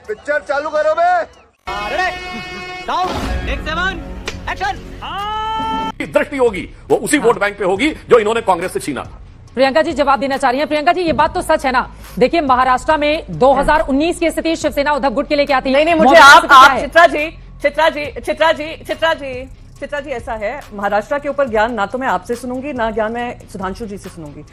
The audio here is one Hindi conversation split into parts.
पिक्चर चालू करो बे। दृष्टि होगी वो उसी वोट बैंक पे होगी जो इन्होंने कांग्रेस से छीना था। प्रियंका जी जवाब देना चाह रही हैं। प्रियंका जी ये बात तो सच है ना। देखिए महाराष्ट्र में 2019 की स्थिति शिवसेना उद्धव गुट के लिए क्या थी? नहीं मुझे आप चित्रा जी ऐसा है, महाराष्ट्र के ऊपर ज्ञान ना तो मैं आपसे सुनूंगी ना ज्ञान मैं सुधांशु जी से सुनूंगी।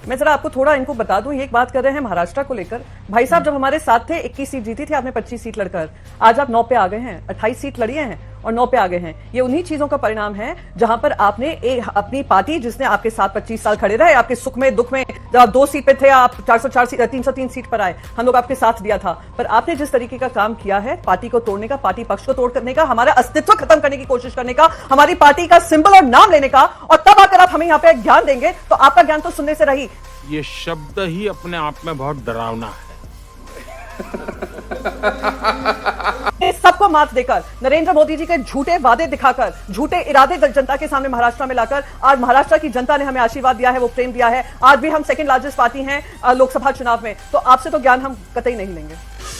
मैं जरा आपको थोड़ा इनको बता दूं, ये एक बात कर रहे हैं महाराष्ट्र को लेकर। भाई साहब जब हमारे साथ थे 21 सीट जीती थी आपने 25 सीट लड़कर, आज आप 9 पे आ गए हैं। 28 सीट लड़ी हैं और 9 पे आ गए हैं। ये उन्हीं चीजों का परिणाम है जहां पर आपने अपनी पार्टी जिसने आपके साथ 25 साल खड़े रहे, आपके सुख में दुख में, जब आप 2 सीट पे थे आप 303 सीट पर आए, हम लोग आपके साथ दिया था। पर आपने जिस तरीके का काम किया है पार्टी को तोड़ने का, पार्टी पक्ष को तोड़ करने का, हमारा अस्तित्व खत्म करने की कोशिश करने का, हमारी पार्टी का सिंबल और नाम लेने का, और तब आकर आप हमें यहाँ पे ज्ञान देंगे तो आपका ज्ञान तो सुनने से रही। ये शब्द ही अपने आप में बहुत डरावना है। सबको मात देकर, नरेंद्र मोदी जी के झूठे वादे दिखाकर, झूठे इरादे जनता के सामने महाराष्ट्र में लाकर आज महाराष्ट्र की जनता ने हमें आशीर्वाद दिया है, वो प्रेम दिया है। आज भी हम सेकंड लार्जेस्ट पार्टी हैं लोकसभा चुनाव में। तो आपसे तो ज्ञान हम कतई नहीं लेंगे।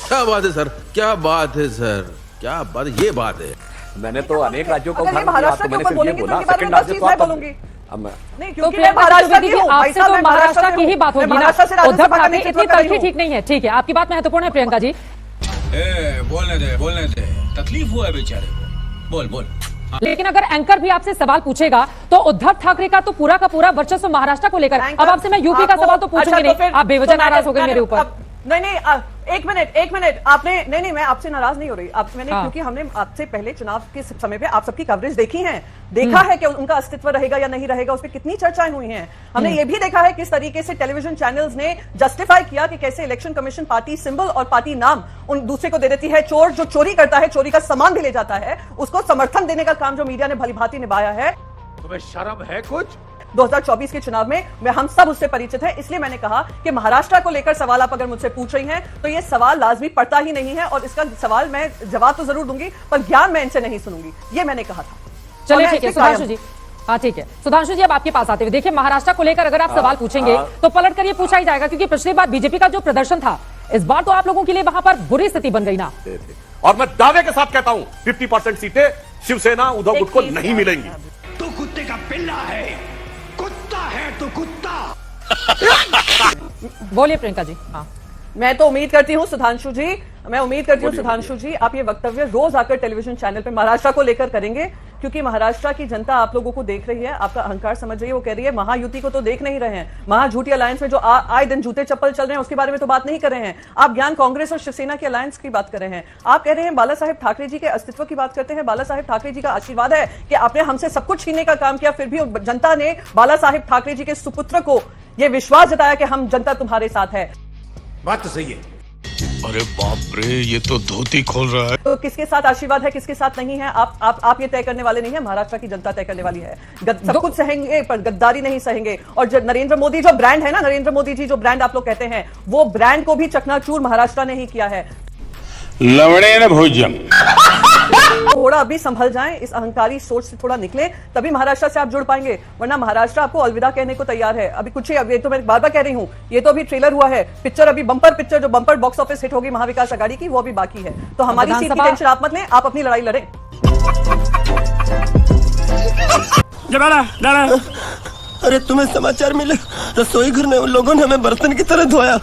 क्या बात है सर, क्या बात है सर, क्या बात, ये बात है। मैंने तो अनेक राज्यों को महाराष्ट्र के ऊपर बोलेंगे तो उनके बारे में 10 चीज मैं बोलूंगी। नहीं क्योंकि मैं महाराष्ट्र की हूं, आपसे तो महाराष्ट्र की ही बात होगी ना। उद्धव ठाकरे इतनी तलखी ठीक नहीं है। ठीक है, आपकी बात महत्वपूर्ण है प्रियंका जी। बोलने दे, तकलीफ हुआ है बेचारे को, बोल। लेकिन अगर एंकर भी आपसे सवाल पूछेगा तो उद्धव ठाकरे का तो पूरा का पूरा वर्चस्व महाराष्ट्र को लेकर। अब आपसे मैं यूपी का सवाल तो पूछूंगी नहीं, आप बेवजह नाराज हो गए मेरे ऊपर। नहीं एक मिनट आपने नहीं मैं आपसे नाराज नहीं हो रही मैंने क्योंकि हमने आपसे पहले चुनाव के समय पे आप सबकी कवरेज देखी है, देखा है कि उनका अस्तित्व रहेगा या नहीं रहेगा, उस पर कितनी चर्चाएं हुई हैं। हमने ये भी देखा है किस तरीके से टेलीविजन चैनल्स ने जस्टिफाई किया कि कैसे इलेक्शन कमीशन पार्टी सिंबल और पार्टी नाम उन दूसरे को दे देती है। चोर जो चोरी करता है, चोरी का सामान भी ले जाता है, उसको समर्थन देने का काम जो मीडिया ने भलीभांति निभाया है। तुम्हें शर्म है कुछ? 2024 के चुनाव में हम सब उससे परिचित हैं, इसलिए मैंने कहा कि महाराष्ट्र को लेकर सवाल आप अगर मुझसे पूछ रही हैं तो ये सवाल लाजमी पड़ता ही नहीं है, और इसका सवाल मैं जवाब तो जरूर दूंगी पर ज्ञान मैं इनसे नहीं सुनूंगी, ये मैंने कहा था। चलिए ठीक है सुधांशु जी। हाँ ठीक है सुधांशु जी, अब आपके पास आते हुए देखिए महाराष्ट्र को लेकर अगर आप सवाल पूछेंगे तो पलट कर ये पूछा ही जाएगा, क्योंकि पिछली बार बीजेपी का जो प्रदर्शन था इस बार तो आप लोगों के लिए वहां पर बुरी स्थिति बन गई ना। और मैं दावे के साथ कहता हूं 50% सीटें शिवसेना उद्धव गुट को नहीं मिलेंगी। तू कुत्ते का पिल्ला है, कुत्ता है तू कुत्ता। बोलिए प्रियंका जी। हाँ मैं तो उम्मीद करती हूँ सुधांशु जी आप ये वक्तव्य रोज आकर टेलीविजन चैनल पे महाराष्ट्र को लेकर करेंगे, क्योंकि महाराष्ट्र की जनता आप लोगों को देख रही है, आपका अहंकार समझ रही है। वो कह रही है महायुति को तो देख नहीं रहे हैं, महाझूठी अलायंस में जो आए दिन जूते चप्पल चल रहे हैं उसके बारे में तो बात नहीं कर रहे हैं। आप ज्ञान कांग्रेस और शिवसेना की अलायंस की बात कर रहे हैं। आप कह रहे हैं बाला साहेब ठाकरे जी के अस्तित्व की बात करते हैं। बाला साहेब ठाकरे जी का आशीर्वाद है कि आपने हमसे सब कुछ छीनने का काम किया, फिर भी जनता ने बाला साहेब ठाकरे जी के सुपुत्र को यह विश्वास जताया कि हम जनता तुम्हारे साथ है। बात तो सही है। अरे बाप रे, ये तो धोती खोल रहा है। तो किसके साथ आशीर्वाद है किसके साथ नहीं है आप ये तय करने वाले नहीं है, महाराष्ट्र की जनता तय करने वाली है। सब कुछ सहेंगे पर गद्दारी नहीं सहेंगे। और जो नरेंद्र मोदी जो ब्रांड है ना, नरेंद्र मोदी जी जो ब्रांड आप लोग कहते हैं, वो ब्रांड को भी चकनाचूर महाराष्ट्र ने ही किया है। लवणेन भोजन। थोड़ा अभी संभल जाएं, इस अहंकारी सोच से थोड़ा निकले, तभी महाराष्ट्र से आप जुड़ पाएंगे, वरना महाराष्ट्र आपको अलविदा कहने को तैयार है। अभी कुछ ही, अभी तो मैं बार बार कह रही हूं, ये तो अभी ट्रेलर हुआ है, पिक्चर अभी बम्पर पिक्चर जो बम्पर बॉक्स ऑफिस हिट होगी महाविकास आघाड़ी की, वो अभी बाकी है। तो हमारी सीट की टेंशन आप मत लें, आप अपनी लड़ाई लड़ें। अरे तुम्हें समाचार मिले? रसोई घर में उन लोगों ने हमें बर्तन की तरह धोया।